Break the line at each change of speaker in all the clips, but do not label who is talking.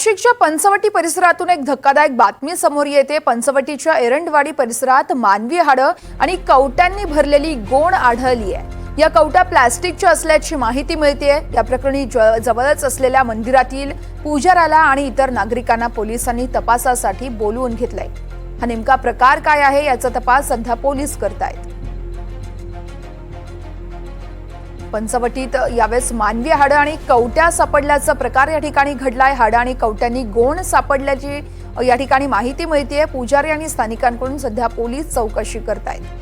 नाशिकच्या पंचवटी परिसरातून एक धक्कादायक बातमी समोर येते। पंचवटीच्या एरंडवाडी परिसरात मानवी हाडं आणि कवट्यांनी भरलेली गोण आढळली आहे। या कवट्या प्लास्टिकच्या असल्याची माहिती मिळते। या प्रकरणी जवळच असलेल्या मंदिरातील पुजाऱ्याला आणि इतर नागरिकांना पोलिसांनी तपासासाठी बोलवून घेतलंय। हा नेमका प्रकार काय आहे याचा तपास सध्या पोलीस करतायत। पंचवटीत यावेळेस मानवी हाडं आणि कवट्या सापडल्याचा प्रकार या ठिकाणी घडलाय। हाडं आणि कवट्यांनी गोण सापडल्याची या ठिकाणी माहिती मिळतेय। पुजारी आणि स्थानिकांकडून सध्या पोलीस चौकशी करतायत।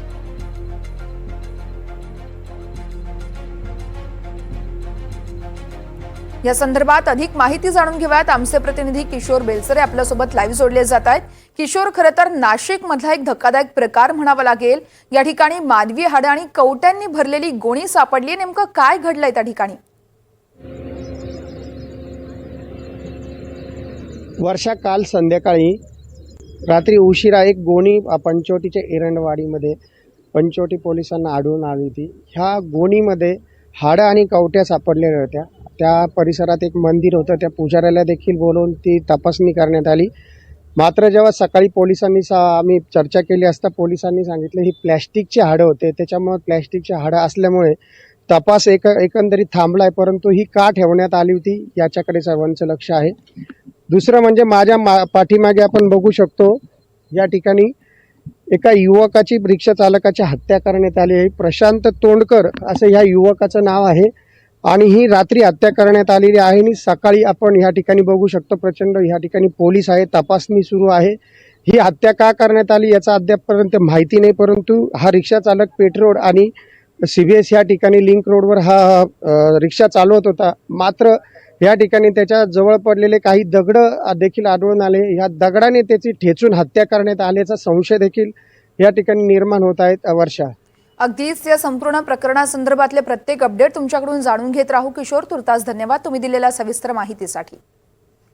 या संदर्भात अधिक माहिती जाणून घेऊयात। आमचे प्रतिनिधी किशोर बेलसरे आपल्यासोबत लाईव्ह जोडले जात आहेत। किशोर, खरं तर नाशिक मधला एक धक्कादायक प्रकार म्हणावा लागेल। या ठिकाणी मानवी हाडं आणि कवट्यांनी भरलेली गोणी सापडली। नेमकं काय घडलंय त्या ठिकाणी?
वर्षा, काल संध्याकाळी रात्री उशिरा एक गोणी पंचवटीच्या एरंडवाडीमध्ये पंचवटी पोलिसांना आढळून आली होती। ह्या गोणीमध्ये हाडं आणि कवट्या सापडलेल्या होत्या। त्या परिसरात एक मंदिर होतं, त्या पुजाऱ्याला देखील बोलवून ती तपासणी करण्यात आली। मात्र जेव्हा सकाळी पोलिसांनी आम्ही चर्चा केली असता पोलिसांनी सांगितलं ही प्लॅस्टिकची हाडं होते, त्याच्यामुळे प्लॅस्टिकची हाडं असल्यामुळे तपास एकंदरीत थांबलाय। परंतु ही का ठेवण्यात आली होती याच्याकडे सर्वांचं लक्ष आहे। दुसरं म्हणजे माझ्या पाठीमागे आपण बघू शकतो, या ठिकाणी एका युवकाची, रिक्षा चालकाची हत्या करण्यात आली आहे। प्रशांत तोंडकर असं ह्या युवकाचं नाव आहे आणि ही रात्री हत्या करण्यात आलेली आहे। आणि सकाळी आपण ह्या ठिकाणी बघू शकतो प्रचंड ह्या ठिकाणी पोलीस आहे, तपासणी सुरू आहे। ही हत्या का करण्यात आली याचा अद्यापपर्यंत माहिती नाही। परंतु हा रिक्षा चालक पेठरोड आणि CBS या ठिकाणी लिंक रोडवर हा रिक्षा चालवत होता। मात्र या ठिकाणी त्याच्या जवळ पडलेले काही दगड देखील आढळून आले। ह्या दगडाने त्याची ठेचून हत्या करण्यात आल्याचा संशय देखील या ठिकाणी निर्माण होत आहेत। वर्षा,
अगदीच या संपूर्ण प्रकरणासंदर्भातले प्रत्येक अपडेट तुमच्याकडून जाणून घेत राहू किशोर। तुर्तास धन्यवाद तुम्ही दिलेल्या सविस्तर माहितीसाठी।